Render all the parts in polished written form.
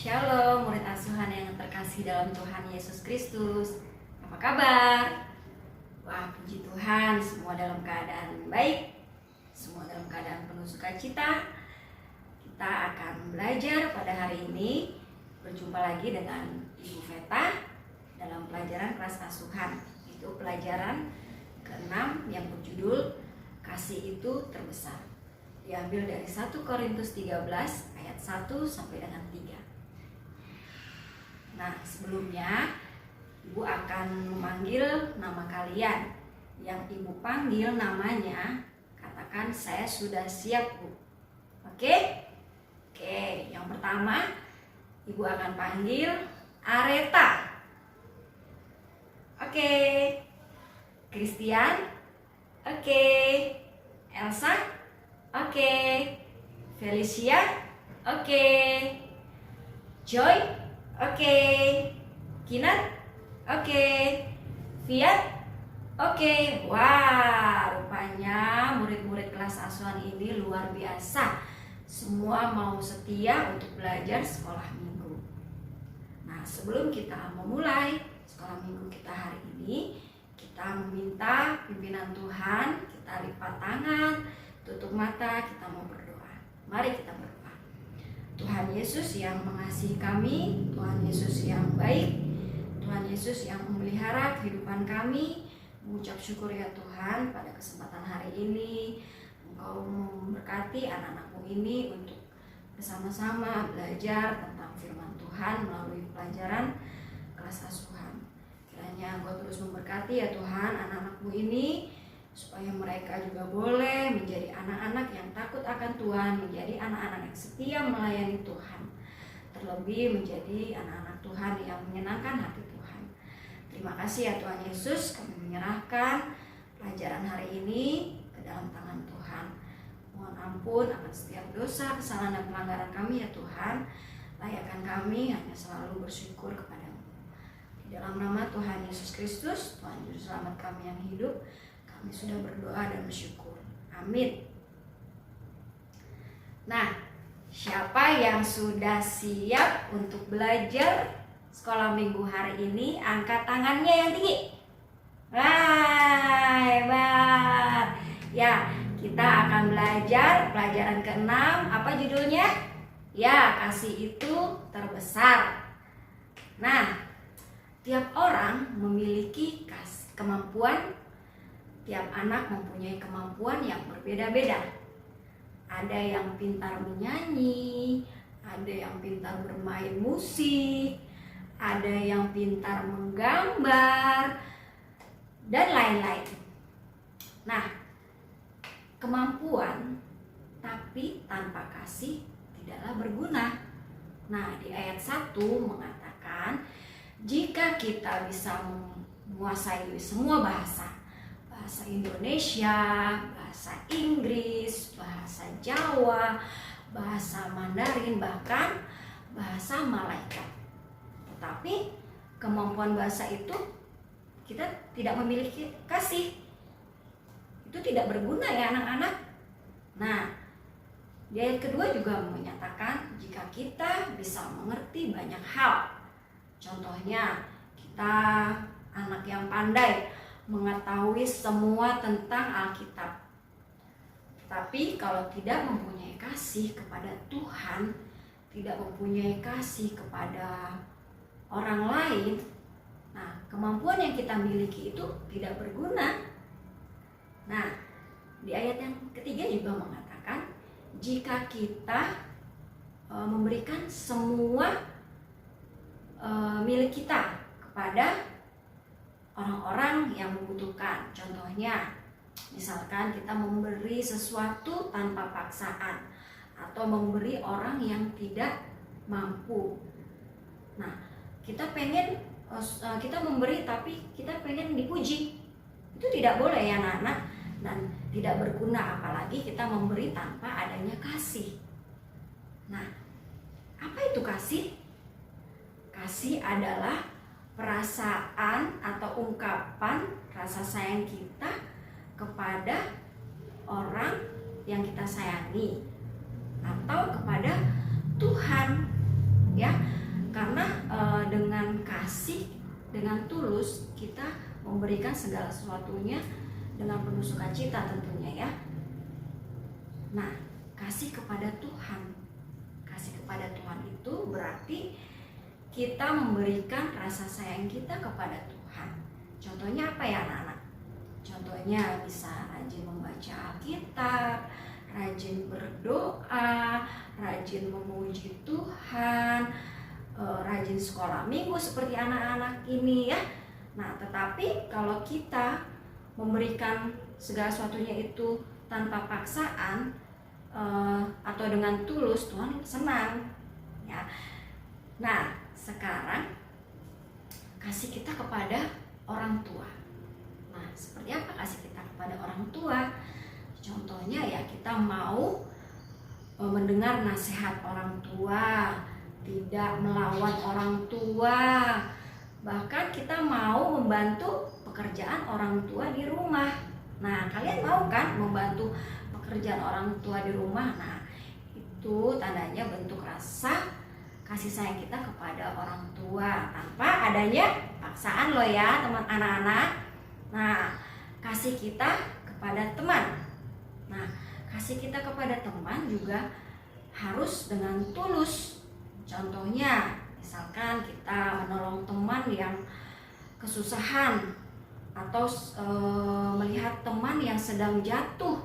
Shalom, murid asuhan yang terkasih dalam Tuhan Yesus Kristus. Apa kabar? Wah, puji Tuhan, semua dalam keadaan baik, semua dalam keadaan penuh sukacita. Kita akan belajar pada hari ini. Berjumpa lagi dengan Ibu Veta dalam pelajaran kelas asuhan. Itu pelajaran ke-6 yang berjudul Kasih itu Terbesar. Diambil dari 1 Korintus 13 ayat 1 sampai dengan 3. Nah, sebelumnya Ibu akan memanggil nama kalian. Yang Ibu panggil namanya, katakan saya sudah siap, Bu. Oke? Oke, yang pertama Ibu akan panggil Areta. Oke. Christian. Oke. Elsa. Oke. Felicia. Oke. Joy. Oke. Kinan. Oke. Fiat. Oke. Wah, rupanya murid-murid kelas asuhan ini luar biasa. Semua mau setia untuk belajar sekolah minggu. Nah, sebelum kita memulai sekolah minggu kita hari ini, kita meminta pimpinan Tuhan, kita lipat tangan, tutup mata, kita mau berdoa. Mari kita berdoa. Tuhan Yesus yang mengasihi kami, Tuhan Yesus yang baik, Tuhan Yesus yang memelihara kehidupan kami, mengucap syukur ya Tuhan pada kesempatan hari ini Engkau memberkati anak-anakmu ini untuk bersama-sama belajar tentang firman Tuhan melalui pelajaran kelas asuhan. Kiranya Engkau terus memberkati ya Tuhan anak-anakmu ini, supaya mereka juga boleh menjadi anak-anak yang takut akan Tuhan, menjadi anak-anak yang setia melayani Tuhan, terlebih menjadi anak-anak Tuhan yang menyenangkan hati Tuhan. Terima kasih ya Tuhan Yesus, kami menyerahkan pelajaran hari ini ke dalam tangan Tuhan. Mohon ampun akan setiap dosa, kesalahan dan pelanggaran kami ya Tuhan. Layakkan kami hanya selalu bersyukur kepadamu. Di dalam nama Tuhan Yesus Kristus, Tuhan Juru Selamat kami yang hidup, kami sudah berdoa dan bersyukur. Amin. Nah, siapa yang sudah siap untuk belajar sekolah minggu hari ini? Angkat tangannya yang tinggi. Wah, hebat. Ya, kita akan belajar pelajaran ke-6. Apa judulnya? Ya, kasih itu terbesar. Nah, tiap orang memiliki kemampuan. Tiap anak mempunyai kemampuan yang berbeda-beda. Ada yang pintar menyanyi, ada yang pintar bermain musik, ada yang pintar menggambar, dan lain-lain. Nah, kemampuan tapi tanpa kasih tidaklah berguna. Nah, di ayat 1 mengatakan, jika kita bisa menguasai semua bahasa Indonesia, bahasa Inggris, bahasa Jawa, bahasa Mandarin, bahkan bahasa malaikat. Tetapi kemampuan bahasa itu kita tidak memiliki kasih, itu tidak berguna ya anak-anak. Nah, di ayat kedua juga menyatakan jika kita bisa mengerti banyak hal. Contohnya, kita anak yang pandai mengetahui semua tentang Alkitab. Tapi kalau tidak mempunyai kasih kepada Tuhan, tidak mempunyai kasih kepada orang lain, nah kemampuan yang kita miliki itu tidak berguna. Nah, di ayat yang ketiga juga mengatakan, jika kita memberikan semua milik kita kepada orang-orang yang membutuhkan. Contohnya, misalkan kita memberi sesuatu tanpa paksaan atau memberi orang yang tidak mampu. Nah, kita memberi tapi kita pengen dipuji. Itu tidak boleh ya anak-anak, dan tidak berguna, apalagi kita memberi tanpa adanya kasih. Nah, apa itu kasih? Kasih adalah perasaan atau ungkapan rasa sayang kita kepada orang yang kita sayangi atau kepada Tuhan, ya. kasih dengan tulus, kita memberikan segala sesuatunya dengan penuh sukacita tentunya ya. Nah, kasih kepada Tuhan. Kasih kepada Tuhan itu berarti kita memberikan rasa sayang kita kepada Tuhan. Contohnya apa ya anak-anak? Contohnya bisa rajin membaca Alkitab, rajin berdoa, rajin memuji Tuhan, rajin sekolah minggu seperti anak-anak ini ya. Nah, tetapi kalau kita memberikan segala sesuatunya itu tanpa paksaan atau dengan tulus, Tuhan senang ya. Nah, sekarang kasih kita kepada orang tua. Nah, seperti apa kasih kita kepada orang tua? Contohnya ya, kita mau mendengar nasihat orang tua, tidak melawan orang tua, bahkan kita mau membantu pekerjaan orang tua di rumah. Nah, kalian mau kan membantu pekerjaan orang tua di rumah? Nah, itu tandanya bentuk rasa kasih sayang kita kepada orang tua tanpa adanya paksaan loh ya teman anak-anak. Nah, kasih kita kepada teman. Nah, kasih kita kepada teman juga harus dengan tulus. Contohnya, misalkan kita menolong teman yang kesusahan atau melihat teman yang sedang jatuh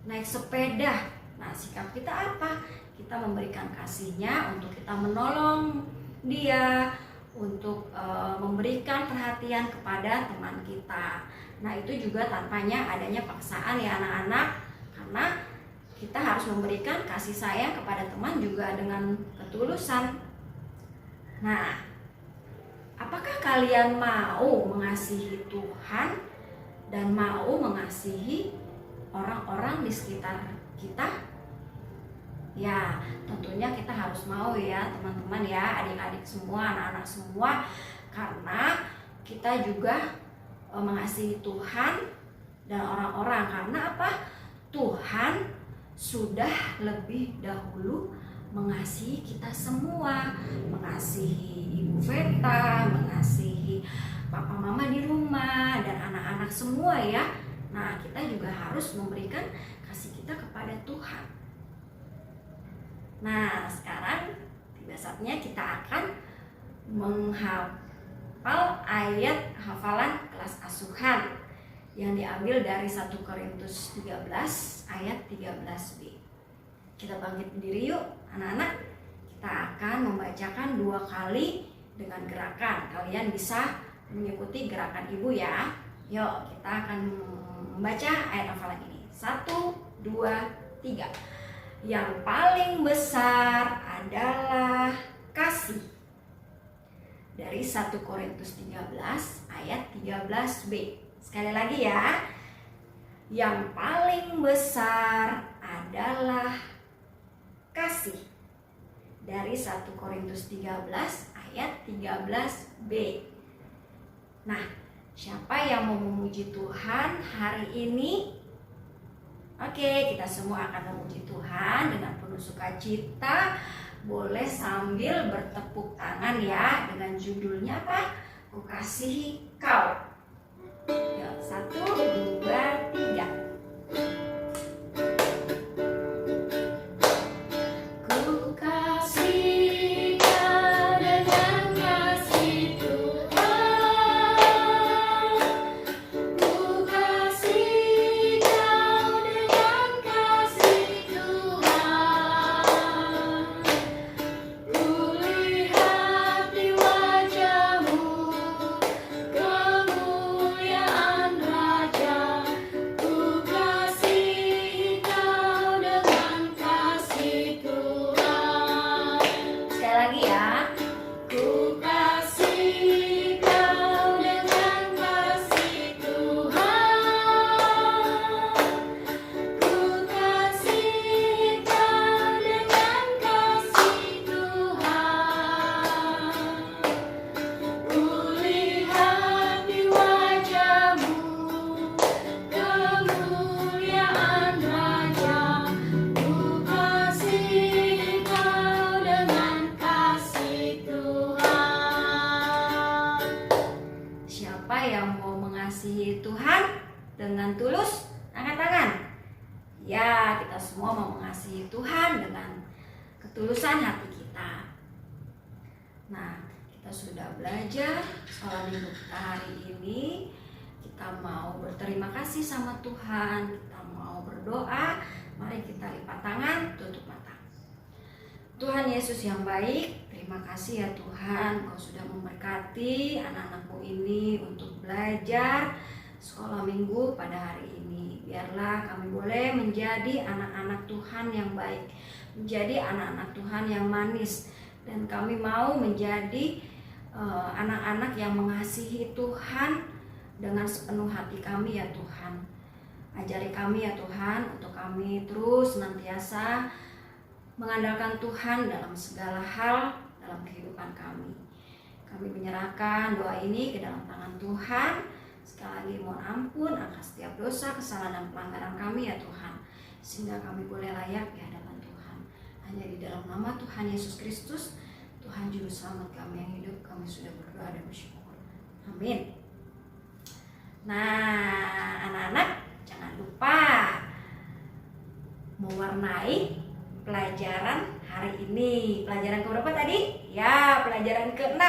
naik sepeda. Nah, sikap kita apa? Kita memberikan kasihnya untuk kita menolong dia, untuk memberikan perhatian kepada teman kita. Nah, itu juga tanpanya adanya paksaan ya anak-anak, karena kita harus memberikan kasih sayang kepada teman juga dengan ketulusan. Nah, apakah kalian mau mengasihi Tuhan dan mau mengasihi orang-orang di sekitar kita? Ya, tentunya kita harus mau ya teman-teman ya, adik-adik semua, anak-anak semua, karena kita juga mengasihi Tuhan dan orang-orang. Karena apa? Tuhan sudah lebih dahulu mengasihi kita semua, mengasihi Ibu Veta, mengasihi Papa Mama di rumah dan anak-anak semua ya. Nah, kita juga harus memberikan kasih kita kepada Tuhan. Nah, sekarang tiba saatnya kita akan menghafal ayat hafalan kelas asuhan yang diambil dari 1 Korintus 13 ayat 13b. Kita bangkit berdiri yuk anak-anak. Kita akan membacakan 2 kali dengan gerakan. Kalian bisa mengikuti gerakan ibu ya. Yuk, kita akan membaca ayat hafalan ini. 1, 2, 3. Yang paling besar adalah kasih. Dari 1 Korintus 13 ayat 13b. Sekali lagi ya. Yang paling besar adalah kasih. Dari 1 Korintus 13 ayat 13b. Nah, siapa yang mau memuji Tuhan hari ini? Oke, kita semua akan memuji Tuhan dengan penuh sukacita. Boleh sambil bertepuk tangan ya, dengan judulnya apa? Ku kasihi kau. Yuk, 1, 2, 3. Ku kasihi kau dengan kasih Tuhan. Ku kasihi kau dengan kasih Tuhan. Ku lihat di wajahmu kemuliaan Raja. dengan tulus? Angkat tangan. Ya, kita semua mau mengasihi Tuhan dengan ketulusan hati kita. Nah, kita sudah belajar sholat minggu kita hari ini. Kita mau berterima kasih sama Tuhan, kita mau berdoa. Mari kita lipat tangan, tutup mata. Tuhan Yesus yang baik, terima kasih ya Tuhan, Kau sudah memberkati anak-anakmu ini untuk belajar sekolah minggu pada hari ini. Biarlah kami boleh menjadi anak-anak Tuhan yang baik, menjadi anak-anak Tuhan yang manis, dan kami mau menjadi anak-anak yang mengasihi Tuhan dengan sepenuh hati kami ya Tuhan. Ajari kami ya Tuhan untuk kami terus senantiasa mengandalkan Tuhan dalam segala hal dalam kehidupan kami. Kami menyerahkan doa ini ke dalam tangan Tuhan. Sekali lagi mohon ampun akan setiap dosa, kesalahan dan pelanggaran kami ya Tuhan, sehingga kami boleh layak di hadapan Tuhan. Hanya di dalam nama Tuhan Yesus Kristus, Tuhan Juru Selamat kami yang hidup, kami sudah berdoa dan bersyukur. Amin. Nah, anak-anak jangan lupa mewarnai pelajaran hari ini. Pelajaran keberapa tadi? Ya, pelajaran ke-6.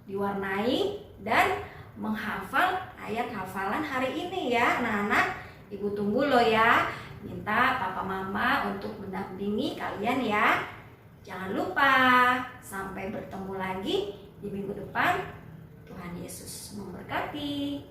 Diwarnai dan menghafal ayat hafalan hari ini ya anak-anak. Ibu tunggu loh ya. Minta papa mama untuk mendampingi kalian ya. Jangan lupa. Sampai bertemu lagi di minggu depan. Tuhan Yesus memberkati.